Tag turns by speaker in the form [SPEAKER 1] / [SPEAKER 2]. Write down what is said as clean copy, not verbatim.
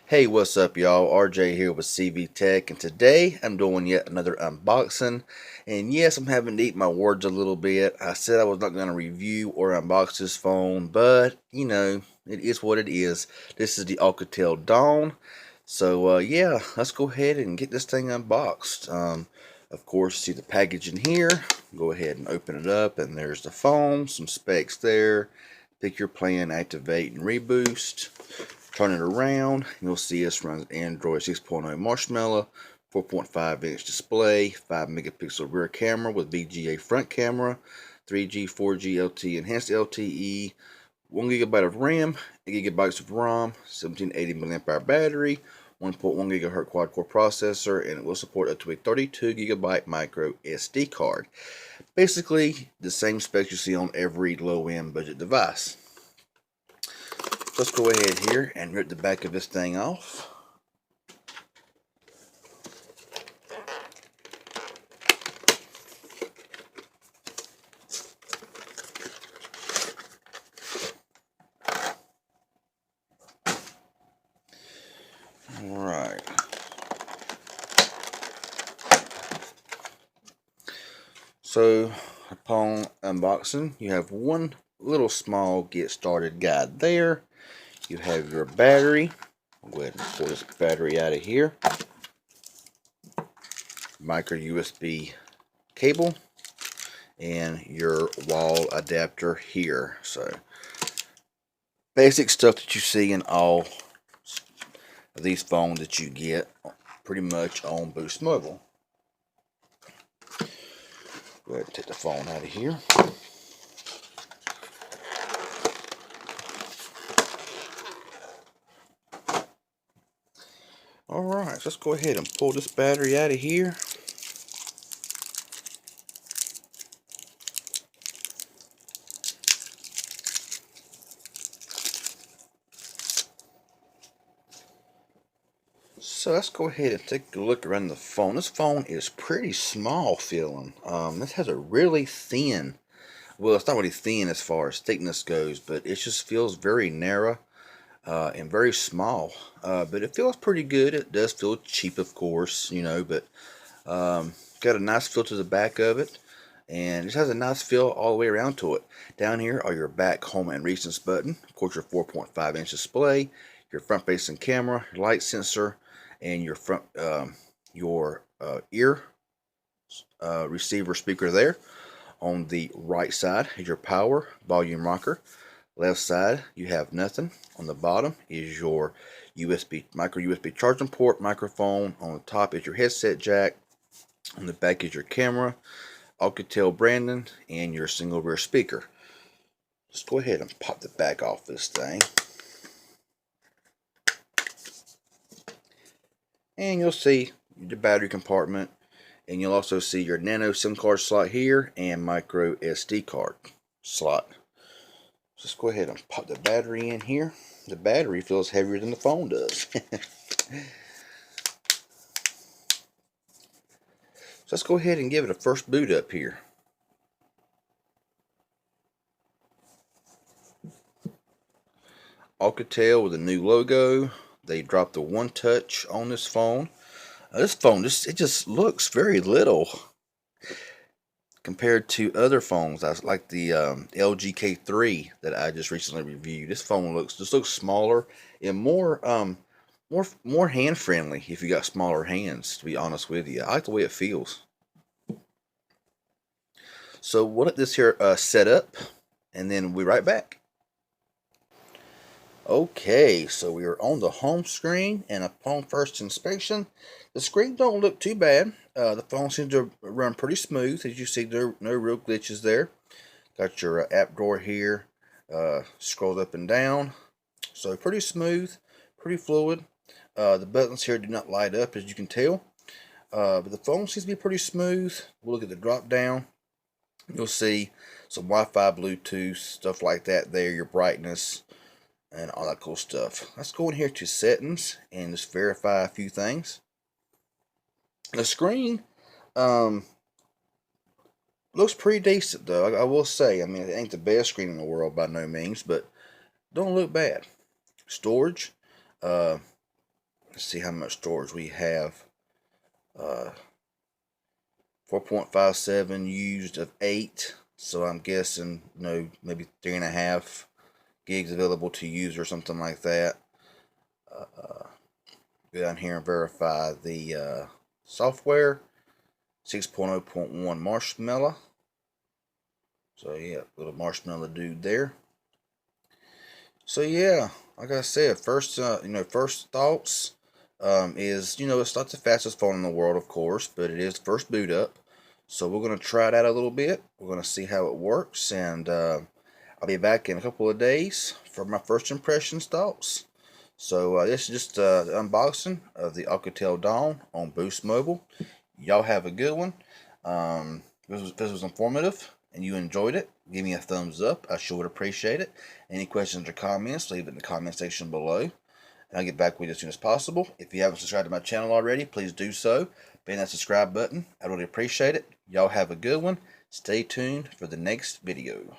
[SPEAKER 1] Hey, what's up, y'all? RJ here with CV Tech, and today I'm doing yet another unboxing. And yes, I'm having to eat my words a little bit. I said I was not going to review or unbox this phone, but it is what it is. This is the Alcatel Dawn. So, yeah, let's go ahead and get this thing unboxed. Of course, see the package in here. Go ahead and open it up, and there's the phone, some specs there. Pick your plan, activate, and reboost. Turn it around, you'll see us runs Android 6.0 Marshmallow, 4.5-inch display, 5 megapixel rear camera with VGA front camera, 3G, 4G LTE enhanced LTE, 1 gigabyte of RAM, 8 gigabytes of ROM, 1780 mAh battery, 1.1 gigahertz quad core processor, and it will support up to a 32 gigabyte micro SD card. Basically, the same specs you see on every low-end budget device. Let's go ahead here and rip the back of this thing off. Alright. So, upon unboxing, you have one little small get started guide there. You have your battery. I'll go ahead and pull this battery out of here. Micro USB cable. And your wall adapter here. So, basic stuff that you see in all of these phones that you get pretty much on Boost Mobile. Go ahead and take the phone out of here. Alright, so let's go ahead and pull this battery out of here. So let's go ahead and take a look around the phone. This phone is pretty small feeling. This has a really thin, well, it's not really thin as far as thickness goes, but it just feels very narrow and very small. But it feels pretty good. It does feel cheap, of course, but got a nice feel to the back of it. And it just has a nice feel all the way around to it. Down here are your back, home, and recents button. Of course, your 4.5-inch display, your front-facing camera, your light sensor, and your front ear receiver speaker there. On the right side is your power volume rocker. Left side you have nothing. On the bottom is your micro USB charging port, microphone. On the top is your headset jack. On the back is your camera, Alcatel branding, and your single rear speaker. Let's go ahead and pop the back off this thing. And you'll see the battery compartment, and you'll also see your nano SIM card slot here and micro SD card slot. So let's go ahead and pop the battery in here. The battery feels heavier than the phone does. So let's go ahead and give it a first boot up here. Alcatel with a new logo. They dropped the One Touch on this phone. This phone, it just looks very little compared to other phones. I like the LG K3 that I just recently reviewed. This phone looks smaller and more hand friendly if you got smaller hands. To be honest with you, I like the way it feels. So we'll let this here set up, and then we'll be right back. Okay, so we are on the home screen, and upon first inspection, the screen don't look too bad. The phone seems to run pretty smooth. As you see, there are no real glitches there. Got your app drawer here, scrolled up and down. So pretty smooth, pretty fluid. The buttons here do not light up, as you can tell. But the phone seems to be pretty smooth. We'll look at the drop down. You'll see some Wi-Fi, Bluetooth, stuff like that there, your brightness, and all that cool stuff. Let's go in here to settings and just verify a few things. The screen looks pretty decent, though. I will say, I mean, it ain't the best screen in the world by no means, but don't look bad. Storage, Let's see how much storage we have. 4.57 used of 8, so I'm guessing, maybe 3.5 gigs available to use or something like that. Go down here and verify the software. 6.0.1 marshmallow. So yeah, little marshmallow dude there. So yeah, like I said, first thoughts is, it's not the fastest phone in the world, of course, but it is the first boot up. So we're gonna try it out a little bit. We're gonna see how it works, and I'll be back in a couple of days for my first impressions thoughts. So this is just the unboxing of the Alcatel Dawn on Boost Mobile. Y'all have a good one. This was informative and you enjoyed it, give me a thumbs up. I sure would appreciate it. Any questions or comments, leave it in the comment section below, and I'll get back with you as soon as possible. If you haven't subscribed to my channel already, please do so. Bang that subscribe button. I really appreciate it. Y'all have a good one. Stay tuned for the next video.